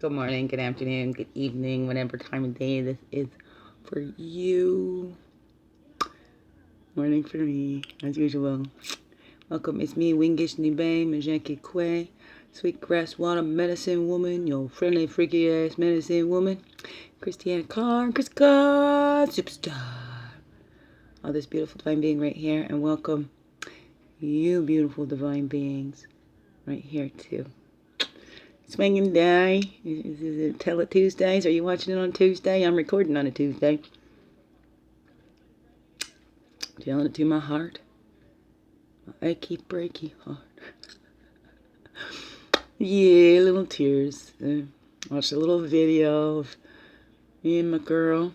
Good morning, good afternoon, good evening, whatever time of day this is for you. Morning for me, as usual. Welcome, it's me, Wingish Nibe, Majeki Kwe, Sweetgrass Water Medicine Woman, your friendly, freaky ass medicine woman, Christiane Carr, Chris Carr, superstar. All this beautiful divine being right here, and welcome you beautiful divine beings right here too. Swinging Day. Is it Tell It Tuesdays? Are you watching it on Tuesday? I'm recording on a Tuesday. Telling it to my heart. My achy, breaky heart. Yeah, little tears. Watched a little video of me and my girl.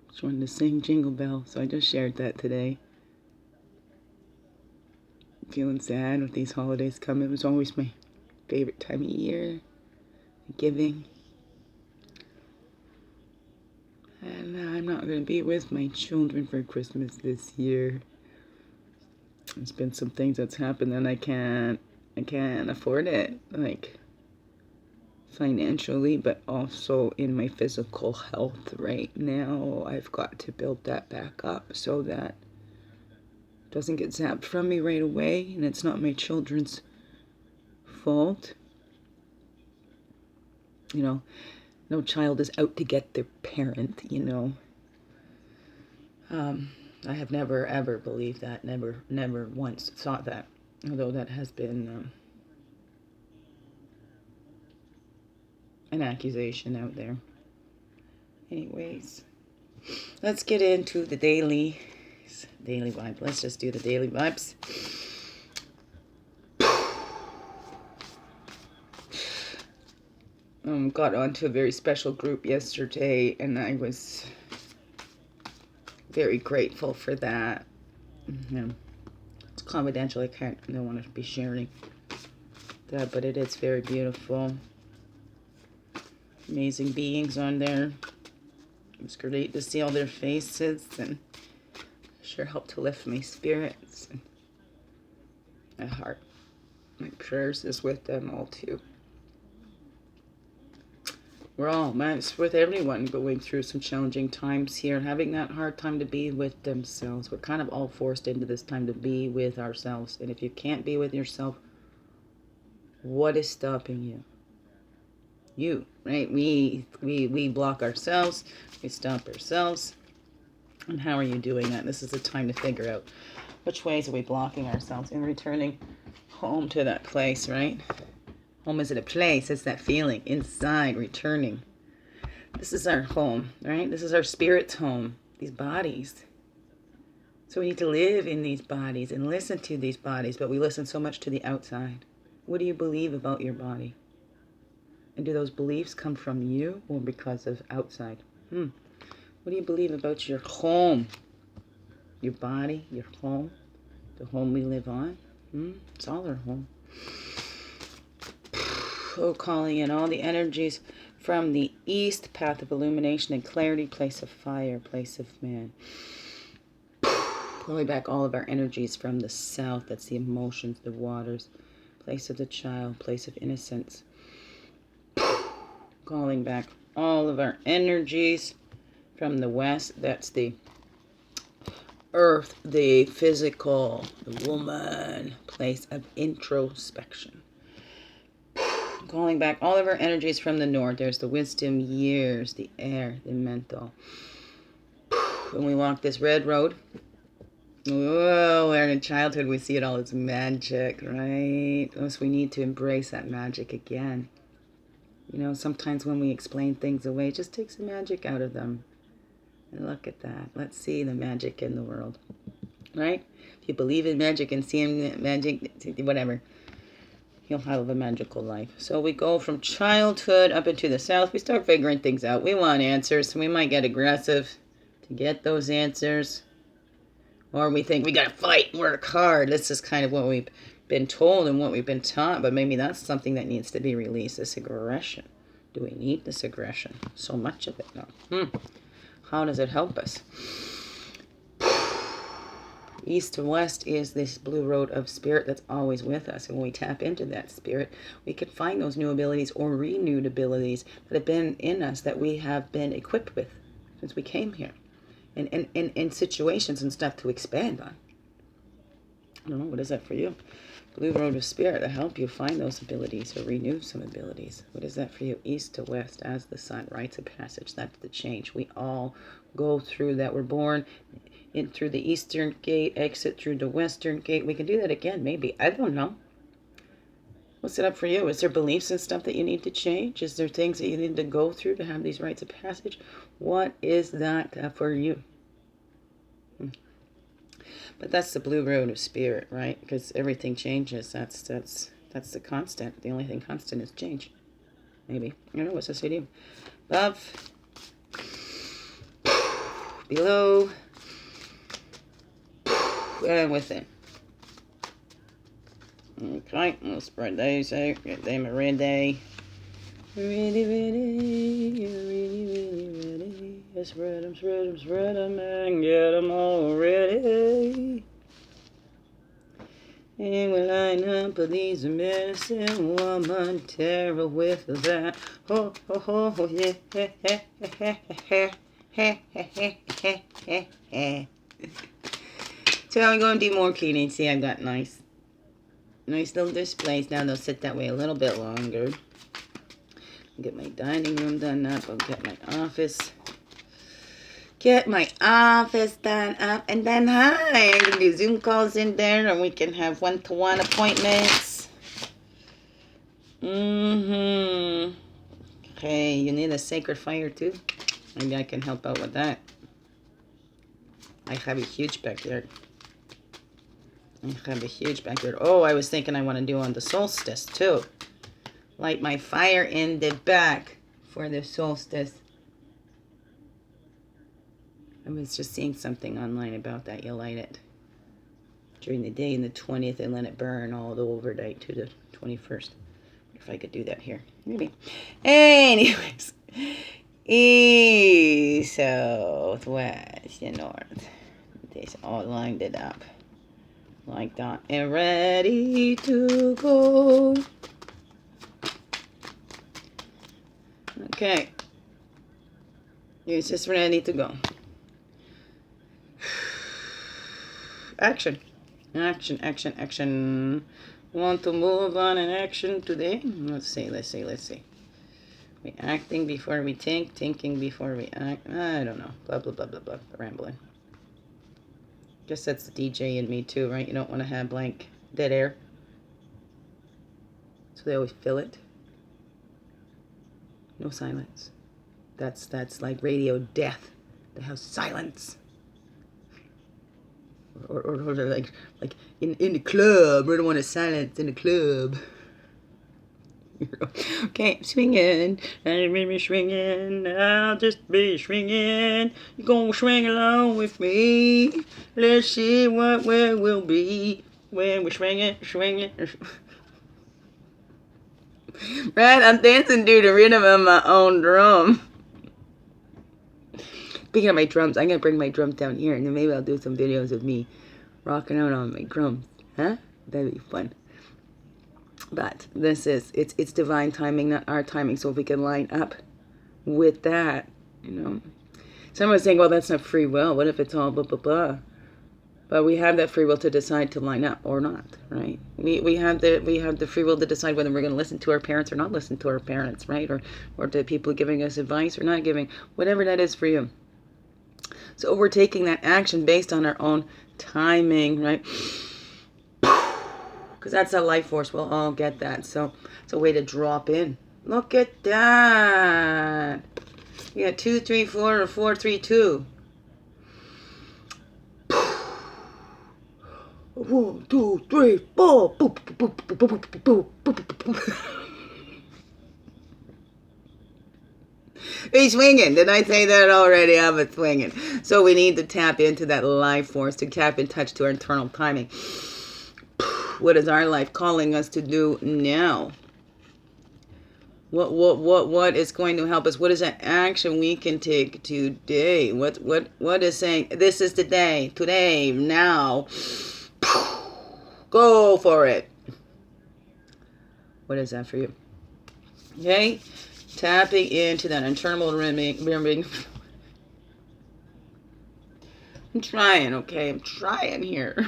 Just wanted to sing Jingle Bell, so I just shared that today. Feeling sad with these holidays coming. It was always my favorite time of year. Giving. And I'm not going to be with my children for Christmas this year. There's been some things that's happened and I can't afford it, like financially, but also in my physical health right now. I've got to build that back up so that it doesn't get zapped from me right away, and it's not my children's fault. You know, no child is out to get their parent, you know. I have never ever believed that, never once thought that, although that has been an accusation out there. Anyways, let's get into the daily vibe. Let's just do the daily vibes. Got onto a very special group yesterday, and I was very grateful for that. It's confidential. don't want to be sharing that, but it is very beautiful. Amazing beings on there. It's great to see all their faces, and sure helped to lift my spirits and my heart. My prayers is with them all too. We're all, it's with everyone going through some challenging times here, having that hard time to be with themselves. We're kind of all forced into this time to be with ourselves. And if you can't be with yourself, what is stopping you? You, right? We block ourselves. We stop ourselves. And how are you doing that? This is the time to figure out which ways are we blocking ourselves and returning home to that place, right? Home isn't a place, it's that feeling inside, returning. This is our home, right? This is our spirit's home, these bodies. So we need to live in these bodies and listen to these bodies, but we listen so much to the outside. What do you believe about your body? And do those beliefs come from you or because of outside? What do you believe about your home? Your body, your home, the home we live on? It's all our home. Calling in all the energies from the east, path of illumination and clarity, place of fire, place of man. Pulling back all of our energies from the south, that's the emotions, the waters, place of the child, place of innocence. Calling back all of our energies from the west, that's the earth, the physical, the woman, place of introspection. Calling back all of our energies from the north. There's the wisdom, years, the air, the mental. When we walk this red road, whoa, we're in childhood, we see it all as magic, right? So we need to embrace that magic again. You know, sometimes when we explain things away, it just takes the magic out of them. And look at that. Let's see the magic in the world, right? If you believe in magic and seeing magic, whatever, you'll have a magical life. So we go from childhood up into the south. We start figuring things out. We want answers. We might get aggressive to get those answers. Or we think we got to fight, work hard. This is kind of what we've been told and what we've been taught. But maybe that's something that needs to be released, this aggression. Do we need this aggression? So much of it now. How does it help us? East to west is this blue road of spirit that's always with us. And when we tap into that spirit, we can find those new abilities or renewed abilities that have been in us that we have been equipped with since we came here. And situations and stuff to expand on. I don't know, what is that for you? Blue road of spirit to help you find those abilities or renew some abilities. What is that for you? East to west as the sun, rites of passage. That's the change. We all go through that. We're born in through the eastern gate, exit through the western gate. We can do that again, maybe. I don't know. What's it up for you? Is there beliefs and stuff that you need to change? Is there things that you need to go through to have these rites of passage? What is that for you? But that's the blue road of spirit, right? Because everything changes. That's the constant. The only thing constant is change. Maybe. I don't know. What's this to you? Above. Below. And within. Okay. We'll spread those out. Get them ready. Ready, ready. Ready, ready, ready. Spread them, spread them, spread them, and get them all ready. And we line up with these medicine woman terror with that. Oh, oh, oh, yeah. So I'm going to do more cleaning. See, I've got nice little displays. Now they'll sit that way a little bit longer. Get my dining room done up. I'll get my office. Get my office done up. And then, hi, I can do Zoom calls in there. And we can have one-to-one appointments. Okay, you need a sacred fire too? Maybe I can help out with that. I have a huge backyard. Oh, I was thinking I want to do on the solstice too. Light my fire in the back for the solstice. I was just seeing something online about that. You light it during the day in the 20th and let it burn all the overnight to the 21st. If I could do that here. Maybe. Anyways. East, south, west, and north. They all lined it up. Like that. And ready to go. Okay. It's just ready to go. Action. Action, action, action. Want to move on in action today? Let's see. We acting before we think, thinking before we act. I don't know. Blah, blah, blah, blah, blah. Rambling. Guess that's the DJ in me too, right? You don't want to have blank dead air. So they always fill it. No silence. That's like radio death. They have silence. Or like in the club. We don't want to silence in the club. Okay, swinging. And me swinging. I'll just be swinging. You gonna swing along with me. Let's see what where we'll be when we're swinging. Right, I'm dancing to the rhythm of my own drum. Speaking of my drums, I'm going to bring my drums down here, and then maybe I'll do some videos of me rocking out on my drums. Huh? That'd be fun. But this is, it's divine timing, not our timing. So if we can line up with that, you know. Someone's saying, well, that's not free will. What if it's all blah, blah, blah? But we have that free will to decide to line up or not, right? We have the free will to decide whether we're going to listen to our parents or not listen to our parents, right? Or to people giving us advice or not giving, whatever that is for you. So we're taking that action based on our own timing, right? Because that's a life force. We'll all get that. So it's a way to drop in. Look at that. You got 2, 3, 4, or 4, 3, 2. 1, 2, 3, 4. Boop, boop, boop, boop, boop, boop, boop, boop, boop. He's swinging. Did I say that already? I'm swinging. So we need to tap into that life force, to tap in touch to our internal timing. What is our life calling us to do now? What is going to help us? What is an action we can take today? What is saying, this is the day, today, now. Go for it. What is that for you? Okay? Tapping into that internal rimming. I'm trying, okay? I'm trying here.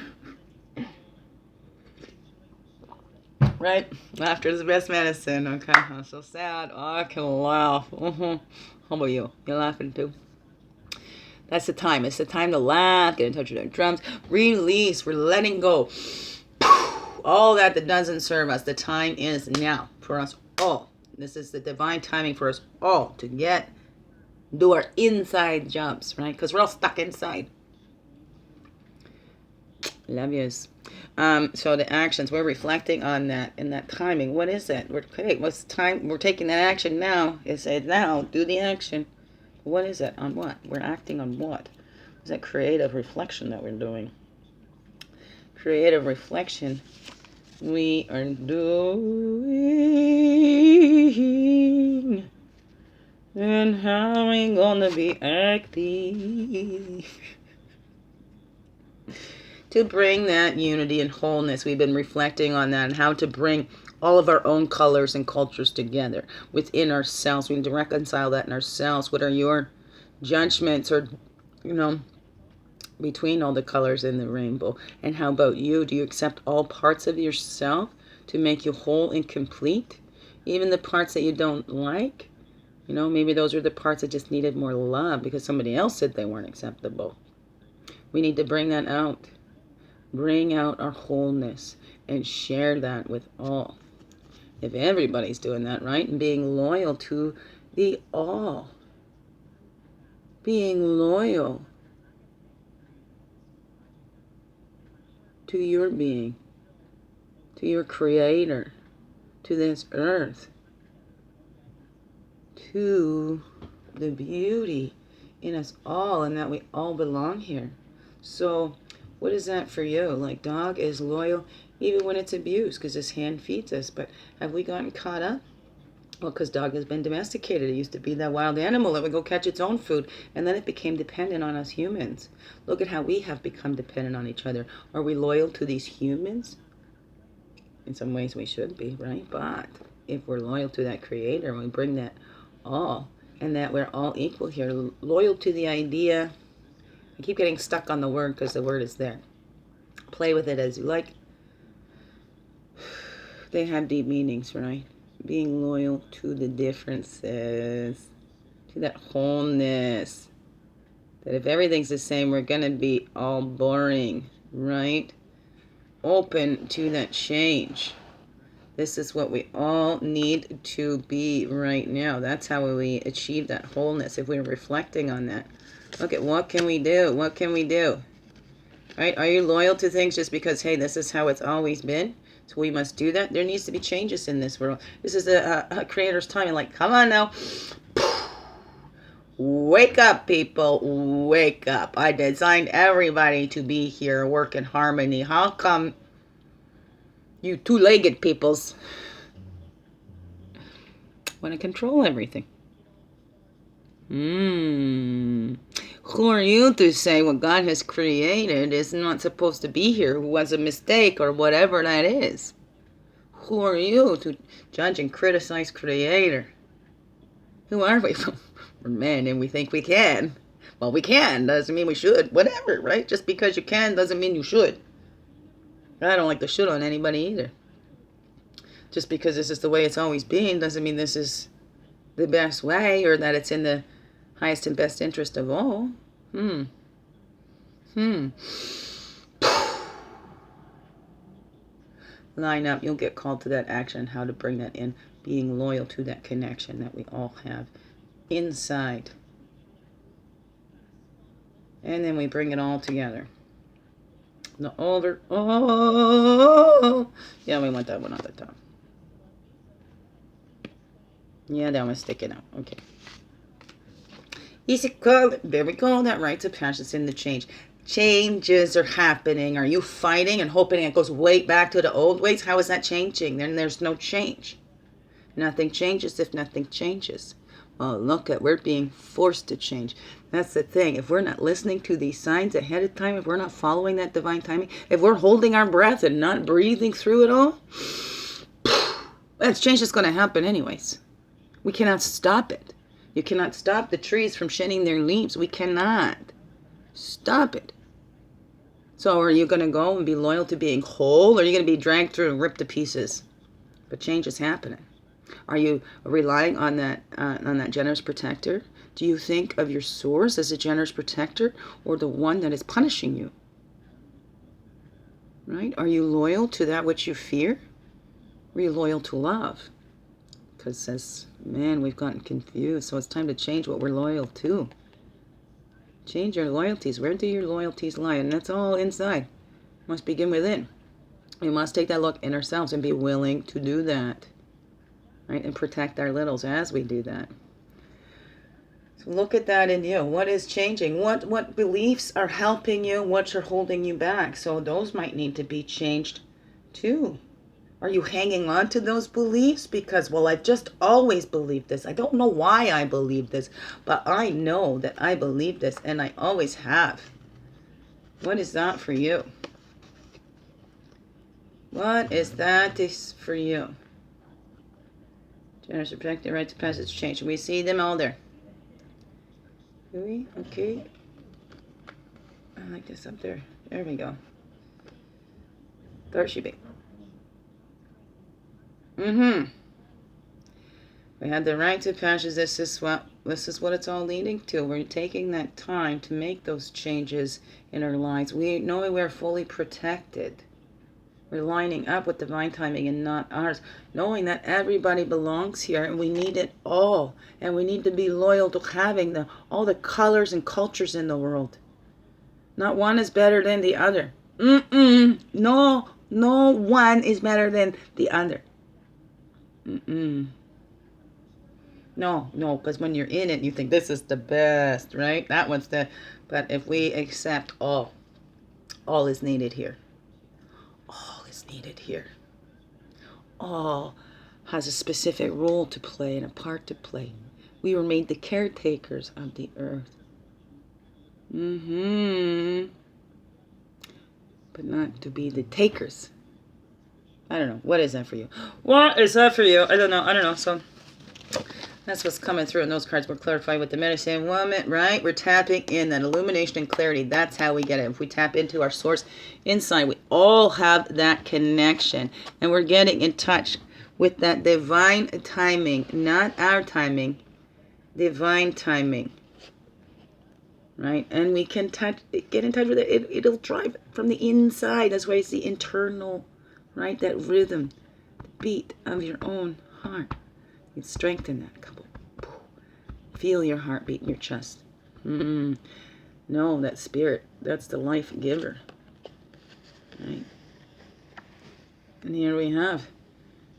Right? Laughter is the best medicine, okay? I'm so sad. Oh, I can laugh. How about you? You're laughing too? That's the time. It's the time to laugh, get in touch with our drums, release. We're letting go. All that doesn't serve us. The time is now for us all. This is the divine timing for us all to do our inside jobs, right? Because we're all stuck inside. Love yous. So the actions, we're reflecting on that and that timing. What is it? What's time? We're taking that action now. It said now, do the action. What is it? On what? We're acting on what? Is that creative reflection that we're doing? Creative reflection we are doing. And how we gonna be acting? To bring that unity and wholeness. We've been reflecting on that and how to bring all of our own colors and cultures together within ourselves. We need to reconcile that in ourselves. What are your judgments or, between all the colors in the rainbow? And how about you? Do you accept all parts of yourself to make you whole and complete? Even the parts that you don't like? Maybe those are the parts that just needed more love because somebody else said they weren't acceptable. We need to bring that out. Bring out our wholeness and share that with all. If everybody's doing that, right? And being loyal to the all. Being loyal to your being, to your creator, to this earth, to the beauty in us all, and that we all belong here. So what is that for you? Like, dog is loyal even when it's abused because his hand feeds us. But have we gotten caught up? Well, because dog has been domesticated. It used to be that wild animal that would go catch its own food. And then it became dependent on us humans. Look at how we have become dependent on each other. Are we loyal to these humans? In some ways we should be, right? But if we're loyal to that creator and we bring that all, and that we're all equal here, loyal to the idea. I keep getting stuck on the word because the word is there. Play with it as you like. They have deep meanings, right? Being loyal to the differences, to that wholeness. That if everything's the same, we're going to be all boring, right? Open to that change. This is what we all need to be right now. That's how we achieve that wholeness, if we're reflecting on that. Look at what can we do? What can we do? Right? Are you loyal to things just because, hey, this is how it's always been? So we must do that? There needs to be changes in this world. This is a creator's time. Like, come on now. Wake up, people. Wake up. I designed everybody to be here, work in harmony. How come you two-legged peoples want to control everything? Who are you to say what God has created is not supposed to be here? Who was a mistake or whatever that is? Who are you to judge and criticize Creator? Who are we? We're men and we think we can. Well, we can. Doesn't mean we should. Whatever, right? Just because you can doesn't mean you should. I don't like the should on anybody either. Just because this is the way it's always been doesn't mean this is the best way or that it's in the highest and best interest of all. Line up. You'll get called to that action. How to bring that in. Being loyal to that connection that we all have inside. And then we bring it all together. The over. Oh. Yeah, we want that one on the top. Yeah, that one's sticking out. Okay. Easy call. There we go. That rites of passion in the change. Changes are happening. Are you fighting and hoping it goes way back to the old ways? How is that changing? Then there's no change. Nothing changes if nothing changes. Oh, look at, we're being forced to change. That's the thing. If we're not listening to these signs ahead of time, if we're not following that divine timing, if we're holding our breath and not breathing through it all, that's change that's going to happen anyways. We cannot stop it. You cannot stop the trees from shedding their leaves. We cannot stop it. So are you going to go and be loyal to being whole, or are you going to be dragged through and ripped to pieces? But change is happening. Are you relying on that generous protector? Do you think of your source as a generous protector, or the one that is punishing you? Right? Are you loyal to that which you fear? Or are you loyal to love? Because says, man, we've gotten confused. So it's time to change what we're loyal to. Change your loyalties. Where do your loyalties lie? And that's all inside. Must begin within. We must take that look in ourselves and be willing to do that. Right? And protect our littles as we do that. So look at that in you. What is changing? What beliefs are helping you? What are holding you back? So those might need to be changed too. Are you hanging on to those beliefs? Because, well, I've just always believed this. I don't know why I believe this, but I know that I believe this, and I always have. What is that for you? What is that for you? Generous protect the right to passage change. We see them all there. Do we? Okay. I like this up there. There we go. There she be. We had the right to passage. This is what it's all leading to. We're taking that time to make those changes in our lives. We know we're fully protected. We're lining up with divine timing and not ours. Knowing that everybody belongs here and we need it all. And we need to be loyal to having all the colors and cultures in the world. Not one is better than the other. No one is better than the other. No, because when you're in it, you think this is the best, right? That one's the, but if we accept all is needed here. All is needed here. All has a specific role to play and a part to play. We were made the caretakers of the earth. But not to be the takers. I don't know. What is that for you? What is that for you? I don't know. So that's what's coming through. And those cards were clarified with the medicine woman, right? We're tapping in that illumination and clarity. That's how we get it. If we tap into our source inside, we all have that connection. And we're getting in touch with that divine timing. Not our timing. Divine timing. Right? And we can get in touch with it. It'll drive from the inside. That's why it's the internal, right? That rhythm, the beat of your own heart. You strengthen that couple. Feel your heartbeat in your chest. No, that spirit, that's the life giver. Right? And here we have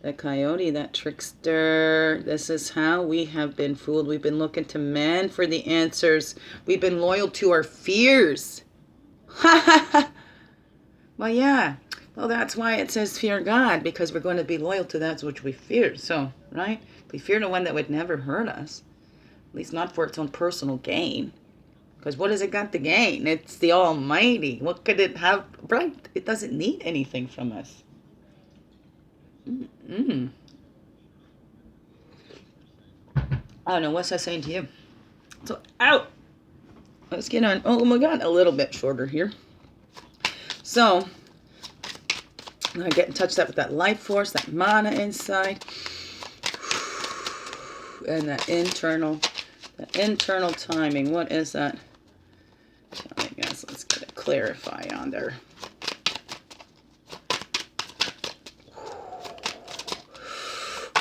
that coyote, that trickster. This is how we have been fooled. We've been looking to man for the answers. We've been loyal to our fears. Well, yeah. Well, that's why it says fear God, because we're going to be loyal to that which we fear. So, right? We fear the one that would never hurt us. At least not for its own personal gain. Because what has it got to gain? It's the Almighty. What could it have? Right? It doesn't need anything from us. I don't know. What's that saying to you? So, out. Let's get on. Oh my God, a little bit shorter here. So, I'm going to get in touch with that life force, that mana inside. And that internal timing. What is that? I guess let's get it clarify on there.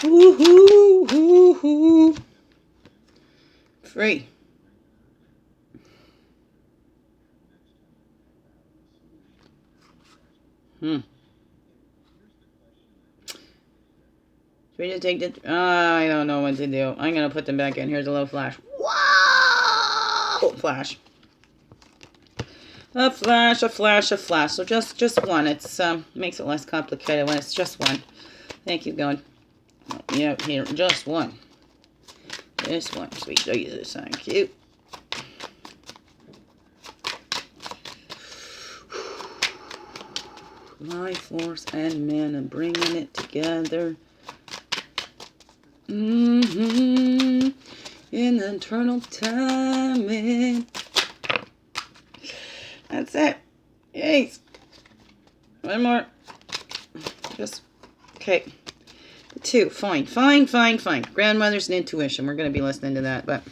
Woohoo, woohoo. Free. Should we just take it? I don't know what to do. I'm going to put them back in. Here's a little flash. Wow! Flash. A flash, a flash, a flash. So just one. It's makes it less complicated when it's just one. Thank you, God. Yeah, here, just one. This one, sweet Jesus, thank you. Life force and mana, bringing it together. In eternal timing. That's it. Yes. One more. Just, okay. 2. Fine. Grandmothers and intuition. We're going to be listening to that, but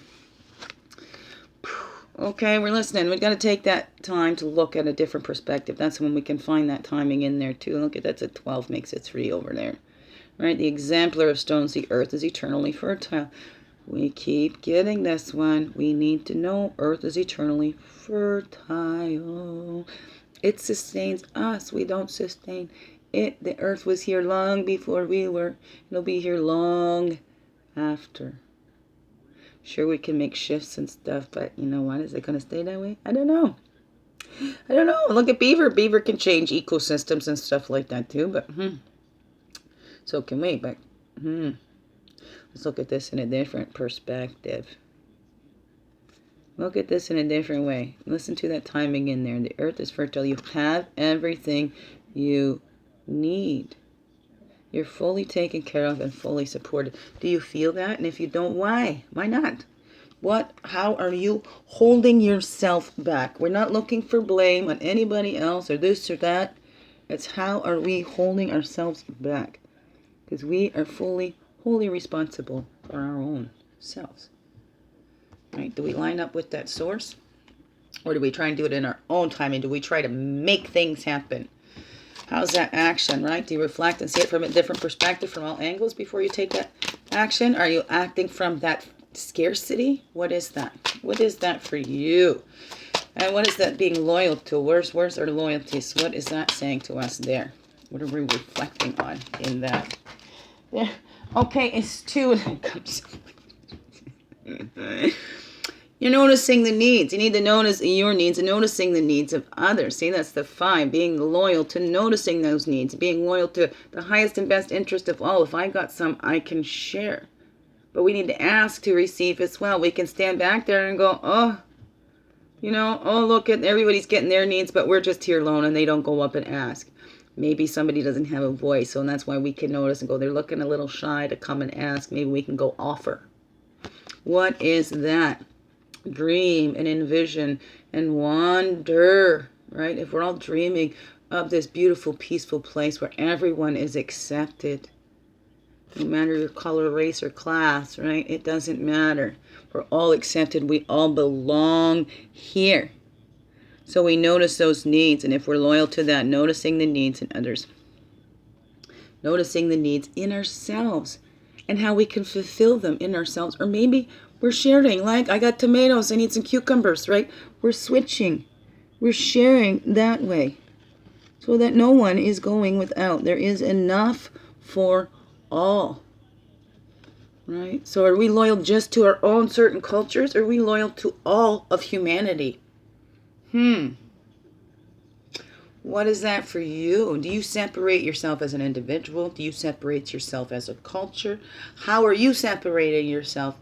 okay, we're listening. We've got to take that time to look at a different perspective. That's when we can find that timing in there too. Look at that's a 12, makes it 3 over there. Right? The exemplar of stones, the earth is eternally fertile. We keep getting this one. We need to know earth is eternally fertile. It sustains us. We don't sustain it. The earth was here long before we were. It'll be here long after. Sure, we can make shifts and stuff, but you know what? Is it going to stay that way? I don't know. Look at beaver. Beaver can change ecosystems and stuff like that too, but so can we, but let's look at this in a different perspective. Look at this in a different way. Listen to that timing in there. The earth is fertile. You have everything you need. You're fully taken care of and fully supported. Do you feel that? And if you don't, why? Why not? How are you holding yourself back? We're not looking for blame on anybody else or this or that. It's how are we holding ourselves back? Because we are wholly responsible for our own selves. Right? Do we line up with that source? Or do we try and do it in our own time? And do we try to make things happen? How's that action, right? Do you reflect and see it from a different perspective, from all angles before you take that action? Are you acting from that scarcity? What is that? What is that for you? And what is that being loyal to? Where's our loyalties? What is that saying to us there? What are we reflecting on in that? Yeah. Okay, it's 2. You're noticing the needs. You need to notice your needs and noticing the needs of others. See, that's the 5. Being loyal to noticing those needs. Being loyal to the highest and best interest of all. If I got some, I can share. But we need to ask to receive as well. We can stand back there and go, look at everybody's getting their needs, but we're just here alone, and they don't go up and ask. Maybe somebody doesn't have a voice, so that's why we can notice and go, they're looking a little shy to come and ask. Maybe we can go offer. What is that? Dream and envision and wonder, right? If we're all dreaming of this beautiful, peaceful place where everyone is accepted, no matter your color, race, or class, right? It doesn't matter. We're all accepted. We all belong here. So we notice those needs, and if we're loyal to that, noticing the needs in others, noticing the needs in ourselves, and how we can fulfill them in ourselves, or maybe we're sharing, like I got tomatoes, I need some cucumbers, right? We're switching. We're sharing that way so that no one is going without. There is enough for all, right? So are we loyal just to our own certain cultures, or are we loyal to all of humanity? What is that for you? Do you separate yourself as an individual? Do you separate yourself as a culture? How are you separating yourself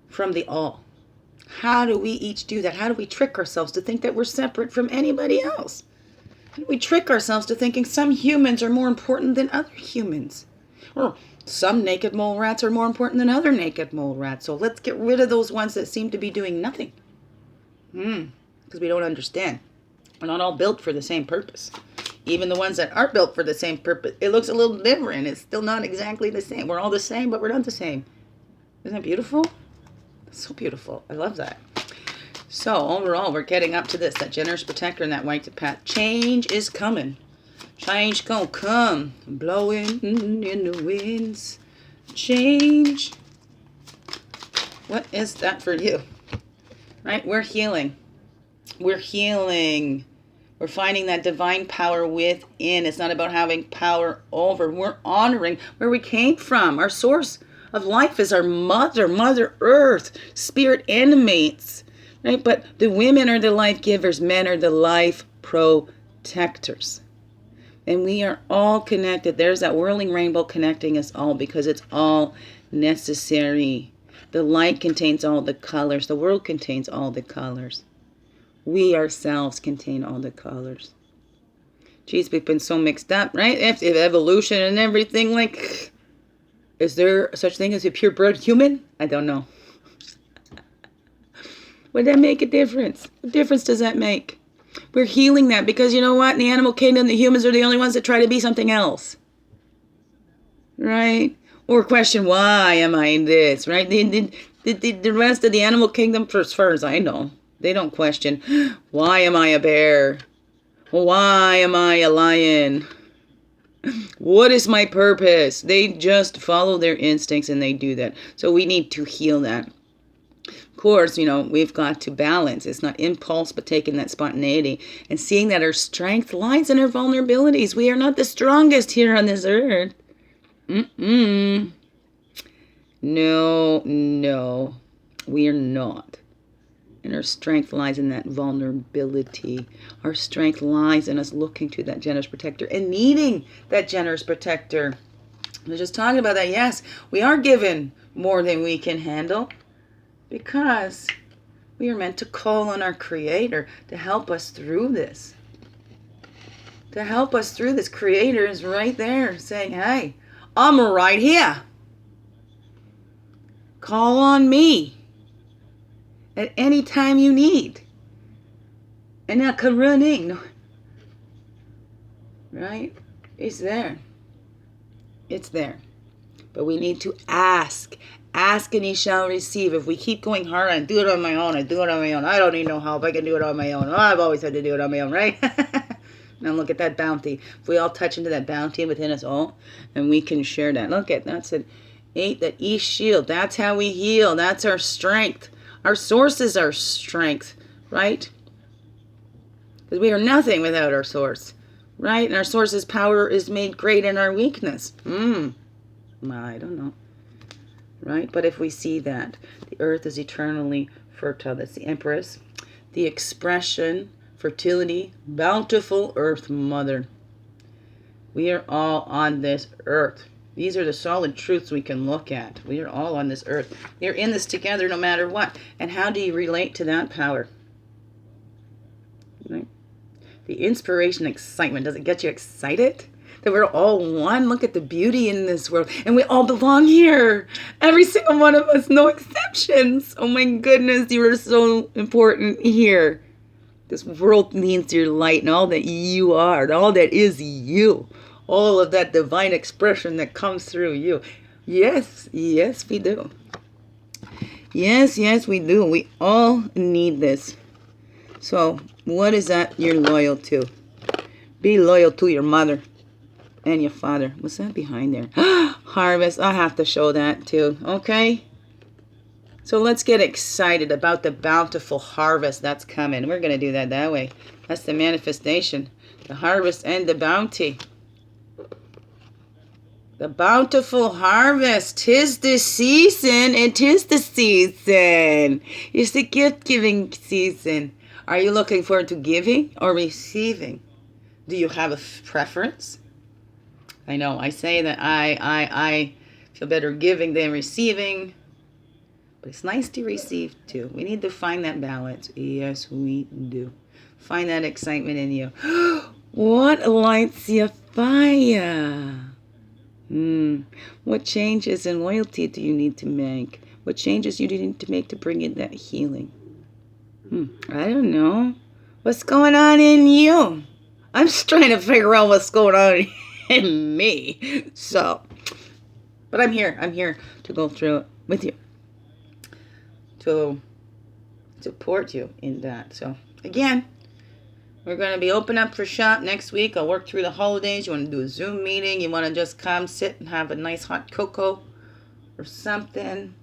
from the all? How do we each do that? How do we trick ourselves to think that we're separate from anybody else? How do we trick ourselves to thinking some humans are more important than other humans? Or some naked mole rats are more important than other naked mole rats. So let's get rid of those ones that seem to be doing nothing. Because we don't understand. We're not all built for the same purpose. Even the ones that aren't built for the same purpose, it looks a little different. It's still not exactly the same. We're all the same, but we're not the same. Isn't that beautiful? So beautiful. I love that. So overall, we're getting up to this, that generous protector and that white path. Change is coming. Change gonna come. Blowing in the winds. Change. What is that for you? Right? We're healing. We're healing. We're finding that divine power within. It's not about having power over. We're honoring where we came from. Our source of life is our Mother Earth, spirit animates, right? But the women are the life givers, men are the life protectors. And we are all connected. There's that whirling rainbow connecting us all because it's all necessary. The light contains all the colors. The world contains all the colors. We ourselves contain all the colors. Geez, we've been so mixed up, right? If evolution and everything, like, is there such thing as a purebred human? I don't know. Would that make a difference? What difference does that make? We're healing that because you know what? In the animal kingdom, the humans are the only ones that try to be something else. Right? Or question, why am I this? Right? The rest of the animal kingdom, for as far as I know, they don't question, why am I a bear? Why am I a lion? What is my purpose? They just follow their instincts and they do that. So we need to heal that. Of course, we've got to balance. It's not impulse, but taking that spontaneity and seeing that our strength lies in our vulnerabilities. We are not the strongest here on this earth. No, we are not. And our strength lies in that vulnerability. Our strength lies in us looking to that generous protector and needing that generous protector. We're just talking about that. Yes, we are given more than we can handle because we are meant to call on our Creator to help us through this. To help us through this. Creator is right there saying, hey, I'm right here. Call on me at any time you need. And I'll come running. Right? It's there. It's there. But we need to ask. Ask and ye shall receive. If we keep going hard and do it on my own, I don't need no help. I can do it on my own. Oh, I've always had to do it on my own, right? Now look at that bounty. If we all touch into that bounty within us all, and we can share that. Look at that's it. 8, that shield. That's how we heal. That's our strength. Our source is our strength, right? Because we are nothing without our source, right? And our source's power is made great in our weakness. I don't know, right? But if we see that the earth is eternally fertile, that's the Empress, the expression, fertility, bountiful earth mother. We are all on this earth. These are the solid truths we can look at. We are all on this earth. We are in this together no matter what. And how do you relate to that power? Right? The inspiration, excitement. Does it get you excited? That we're all one? Look at the beauty in this world. And we all belong here. Every single one of us, no exceptions. Oh my goodness, you are so important here. This world needs your light and all that you are and all that is you. All of that divine expression that comes through you. Yes, we do. Yes, we do. We all need this. So, what is that you're loyal to? Be loyal to your mother and your father. What's that behind there? Harvest. I'll have to show that too. Okay? So let's get excited about the bountiful harvest that's coming. We're going to do that way. That's the manifestation. The harvest and the bounty. The bountiful harvest. 'Tis the season. It is the season. It's the gift-giving season. Are you looking forward to giving or receiving? Do you have a preference? I know. I say that I feel better giving than receiving. But it's nice to receive too. We need to find that balance. Yes, we do. Find that excitement in you. What lights your fire? What changes in loyalty do you need to make? What changes you need to make to bring in that healing? I don't know. What's going on in you? I'm just trying to figure out what's going on in me. So, but I'm here. I'm here to go through it with you. To support you in that. So, again, we're going to be open up for shop next week. I'll work through the holidays. You want to do a Zoom meeting? You want to just come sit and have a nice hot cocoa or something?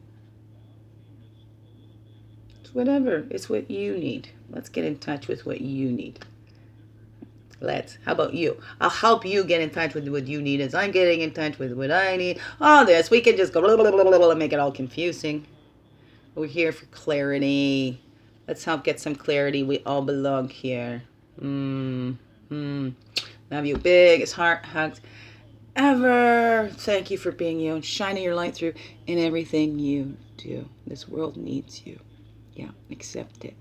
It's whatever. It's what you need. Let's get in touch with what you need. How about you? I'll help you get in touch with what you need as I'm getting in touch with what I need. All this. We can just go blah, blah, blah, blah, blah, and make it all confusing. We're here for clarity. Let's help get some clarity. We all belong here. Love you. Biggest heart hugs ever. Thank you for being you and shining your light through in everything you do. This world needs you. Yeah, accept it.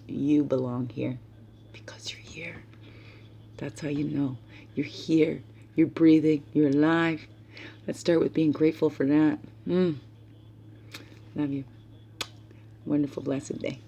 You belong here because you're here. That's how you know. You're here. You're breathing. You're alive. Let's start with being grateful for that. Love you. Wonderful, blessed day.